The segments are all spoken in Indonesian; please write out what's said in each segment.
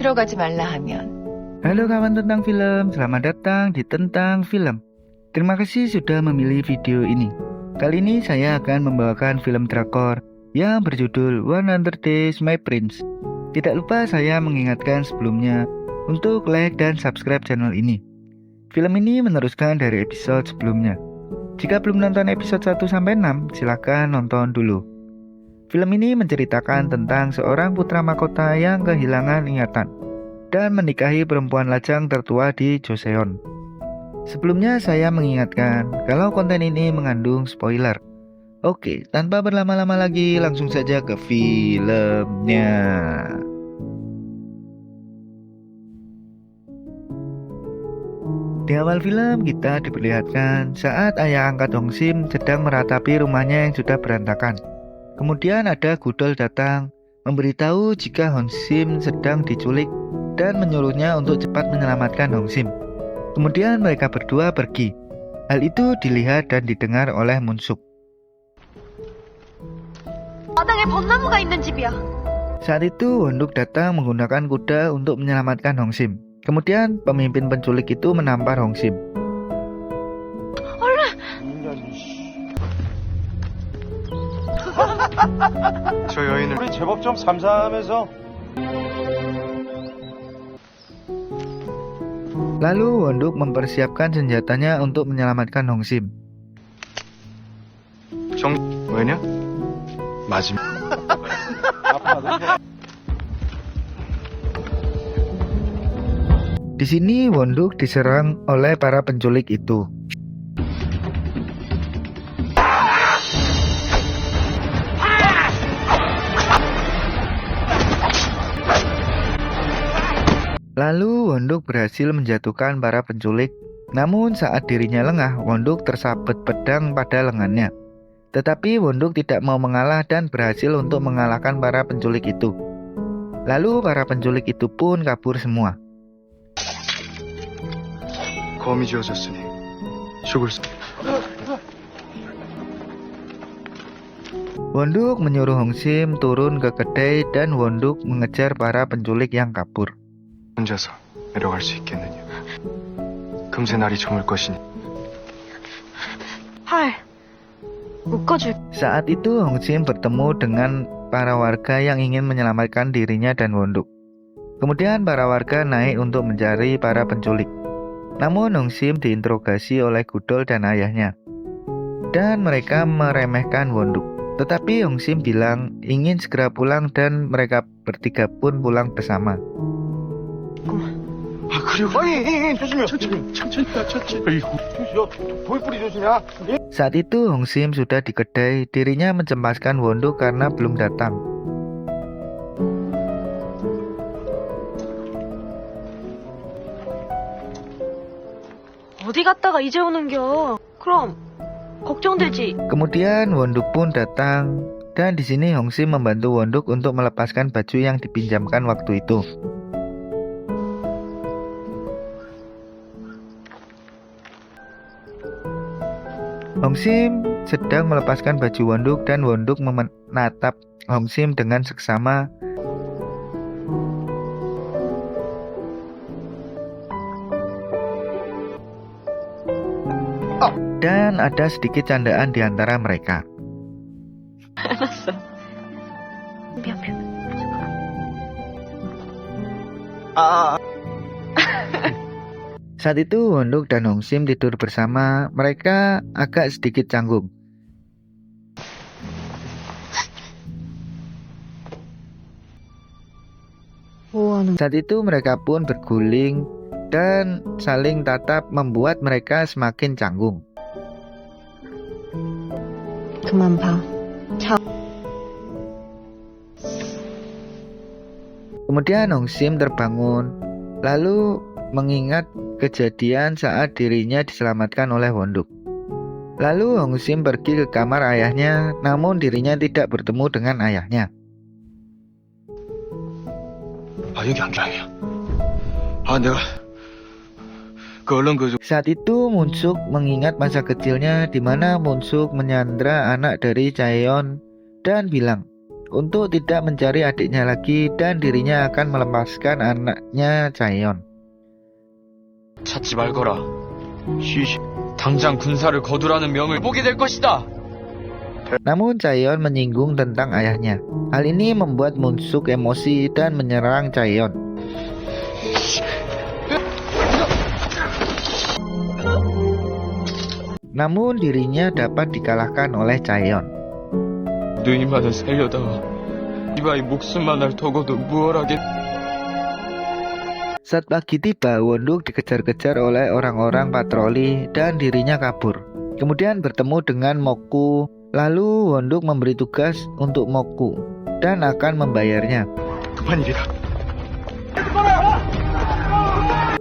들어가지 말라 하면. Halo kawan tentang film, selamat datang di Tentang Film. Terima kasih sudah memilih video ini. Kali ini saya akan membawakan film drakor yang berjudul 100 Days My Prince. Tidak lupa saya mengingatkan sebelumnya untuk like dan subscribe channel ini. Film ini meneruskan dari episode sebelumnya. Jika belum nonton episode 1-6, silakan nonton dulu. Film ini menceritakan tentang seorang putra mahkota yang kehilangan ingatan dan menikahi perempuan lajang tertua di Joseon. Sebelumnya saya mengingatkan kalau konten ini mengandung spoiler. Oke, tanpa berlama-lama lagi langsung saja ke filmnya. Di awal film kita diperlihatkan saat ayah angkat Hong Sim sedang meratapi rumahnya yang sudah berantakan. Kemudian ada Gudol datang memberitahu jika Hong Sim sedang diculik dan menyuruhnya untuk cepat menyelamatkan Hong Sim. Kemudian mereka berdua pergi. Hal itu dilihat dan didengar oleh Munsuk. 마당에 벚나무가 있는 집이야. Saat itu Wonduk datang menggunakan kuda untuk menyelamatkan Hong Sim. Kemudian pemimpin penculik itu menampar Hong Sim. 저 여인을 우리 제법 좀 삼삼해서. Lalu Wonduk mempersiapkan senjatanya untuk menyelamatkan Hong Sim. 정 왜냐? 맞으면. Di sini Wonduk diserang oleh para penculik itu. Lalu Wonduk berhasil menjatuhkan para penculik. Namun saat dirinya lengah, Wonduk tersabet pedang pada lengannya. Tetapi Wonduk tidak mau mengalah dan berhasil untuk mengalahkan para penculik itu. Lalu para penculik itu pun kabur semua. 검이 지어졌으니 죽을 수. Wonduk menyuruh Hong Sim turun ke kedai dan Wonduk mengejar para penculik yang kabur. 혼자서 내려갈 수 있겠느냐? 금세 날이 저물 것이니. 팔, 묶어줄. Saat itu Hong Sim bertemu dengan para warga yang ingin menyelamatkan dirinya dan Wonduk. Kemudian para warga naik untuk mencari para penculik. Namun Hong Sim diinterogasi oleh Gudol dan ayahnya. Dan mereka meremehkan Wonduk. Tetapi Hong Sim bilang ingin segera pulang dan mereka bertiga pun pulang bersama. 아 그리고 조심해. 천천히. 아이고. 돌뿌리 조심이야. Saat itu Hong Sim sudah di kedai, dirinya mencemaskan Wonduk karena belum datang. 어디 갔다가 이제 오는겨? 그럼 걱정되지. Kemudian Wonduk pun datang dan di sini Hong Sim membantu Wonduk untuk melepaskan baju yang dipinjamkan waktu itu. Hong Sim sedang melepaskan baju Wonduk dan Wonduk menatap Hong Sim dengan seksama. Dan ada sedikit candaan di antara mereka. 알았어. 미안. Saat itu Wonduk dan Hong Sim tidur bersama. Mereka agak sedikit canggung. Saat itu mereka pun berguling dan saling tatap membuat mereka semakin canggung. 그만 봐. Kemudian Hong Sim terbangun, lalu mengingat kejadian saat dirinya diselamatkan oleh Wonduk. Lalu Hong Sim pergi ke kamar ayahnya, namun dirinya tidak bertemu dengan ayahnya. 아 여기 안경이야. 아 내가 Saat itu Munsuk mengingat masa kecilnya di mana Munsuk menyandra anak dari Chaeyeon dan bilang, untuk tidak mencari adiknya lagi dan dirinya akan melepaskan anaknya Chaeyeon. 찾지 말거라. 쉬쉬. 당장 군사를 거두라는 명을 보게 될 것이다. Namun Chaeyeon menyinggung tentang ayahnya. Hal ini membuat Moon-suk emosi dan menyerang Chaeyeon. Namun dirinya dapat dikalahkan oleh Chaeyeon. 누님만을 살려다가 이바의 목숨만 날 두고도 무얼하겠. Saat pagi tiba, Won-duk dikejar-kejar oleh orang-orang patroli dan dirinya kabur. Kemudian bertemu dengan Mokku. Lalu Won-duk memberi tugas untuk Mokku dan akan membayarnya. 급한 일이다.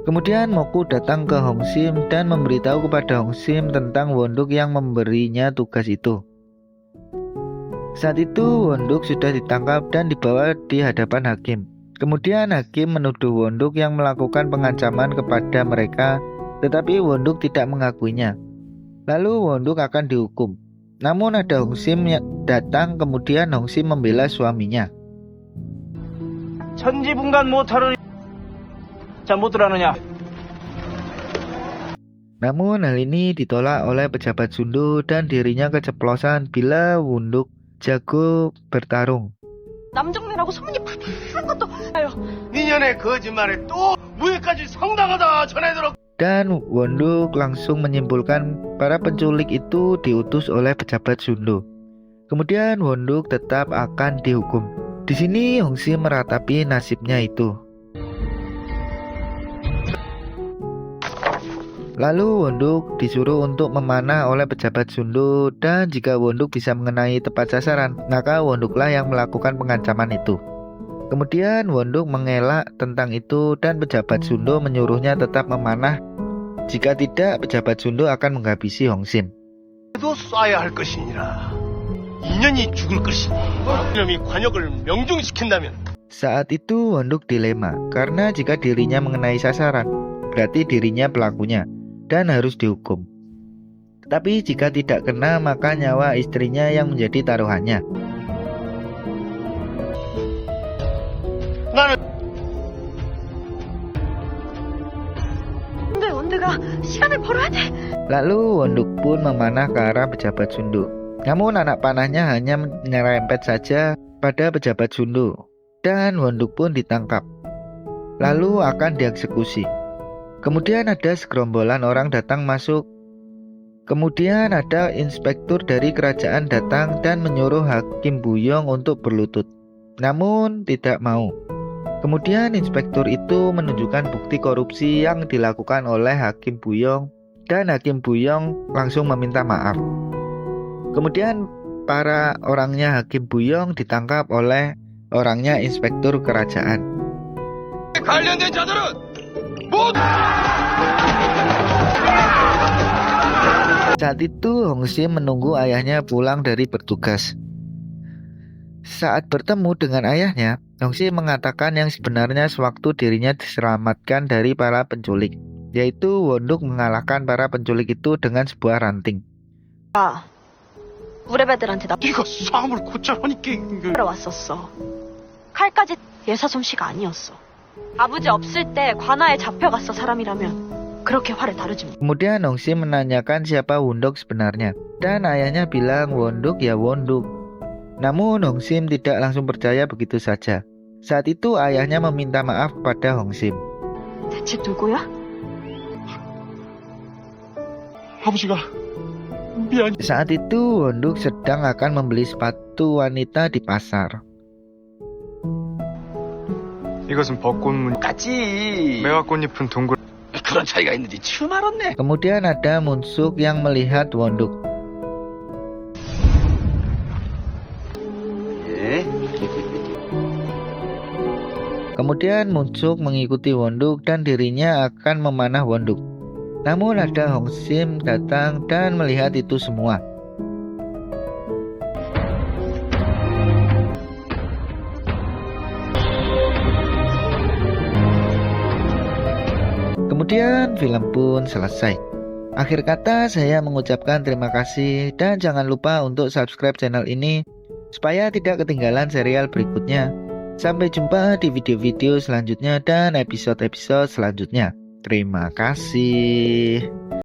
Kemudian Mokku datang ke Hong-sim dan memberitahu kepada Hong-sim tentang Won-duk yang memberinya tugas itu. Saat itu Won-duk sudah ditangkap dan dibawa di hadapan hakim. Kemudian hakim menuduh Won-duk yang melakukan pengancaman kepada mereka, tetapi Won-duk tidak mengakuinya. Lalu Won-duk akan dihukum. Namun ada Hong-sim yang datang, kemudian Hong-sim membela suaminya. 천지분간 못하는 자 못 들어느냐? Namun hal ini ditolak oleh pejabat Sundu dan dirinya keceplosan bila Won-duk jago bertarung. 남정네라고 소문이 푸른 것도 아요. 니년의 거짓말에 또 무예까지 상당하다 전해들어. Dan Won-duk langsung menyimpulkan para penculik itu diutus oleh pejabat Sundu. Kemudian Won-duk tetap akan dihukum. Di sini Hong-sim meratapi nasibnya itu. Lalu Won-duk disuruh untuk memanah oleh pejabat Sundu, dan jika Won-duk bisa mengenai tepat sasaran, maka Won-duklah yang melakukan pengancaman itu. Kemudian Won-duk mengelak tentang itu dan pejabat Sundu menyuruhnya tetap memanah. Jika tidak, pejabat Sundu akan menghabisi Hong-sim. 도 쏴야 할 것이니라. 인연이 죽을 것이니 이놈이 관역을 명중시킨다면. Saat itu Won-duk dilema, karena jika dirinya mengenai sasaran, berarti dirinya pelakunya dan harus dihukum. Tapi jika tidak kena, maka nyawa istrinya yang menjadi taruhannya. 나는 원드가 시간을 벌어야 돼. Lalu Won-duk pun memanah ke arah pejabat Sundu. Namun anak panahnya hanya menyerempet saja pada pejabat Sundu, dan Won-duk pun ditangkap. Lalu akan dieksekusi. Kemudian ada segerombolan orang datang masuk. Kemudian ada inspektur dari kerajaan datang dan menyuruh Hakim Buyong untuk berlutut. Namun tidak mau. Kemudian inspektur itu menunjukkan bukti korupsi yang dilakukan oleh Hakim Buyong, dan Hakim Buyong langsung meminta maaf. Kemudian para orangnya Hakim Buyong ditangkap oleh orangnya inspektur kerajaan. 관련된 자들은 모두. Saat itu Hong-sim menunggu ayahnya pulang dari bertugas. Saat bertemu dengan ayahnya, Hong-sim mengatakan yang sebenarnya sewaktu dirinya diselamatkan dari para penculik, yaitu Won-duk mengalahkan para penculik itu dengan sebuah ranting. 우리 애들한테 나 네가 싸움을 곧잘 하니까 보러 왔었어. 칼까지 예사 솜씨가 아니었어. 아버지 없을 때 관아에 잡혀갔어. 사람이라면 그렇게 화를 다루지. Kemudian Hong-sim menanyakan siapa Won-duk sebenarnya, dan ayahnya bilang Won-duk ya Won-duk. Namun Hong-sim tidak langsung percaya begitu saja. Saat itu ayahnya meminta maaf kepada Hong-sim. 대체 누구야? 아버지가 미안. Saat itu Won-duk sedang akan membeli sepatu wanita di pasar. 이것은 벚꽃무늬. 같이 매화 꽃잎은 동글. 그런 차이가 있는지 처음 알았네. Kemudian ada Moon-suk yang melihat Won-duk. 예. Kemudian Moon-suk mengikuti Won-duk dan dirinya akan memanah Won-duk. Namun ada Hong-sim datang dan melihat itu semua. Kemudian film pun selesai. Akhir kata saya mengucapkan terima kasih dan jangan lupa untuk subscribe channel ini supaya tidak ketinggalan serial berikutnya. Sampai jumpa di video-video selanjutnya dan episode-episode selanjutnya. Terima kasih.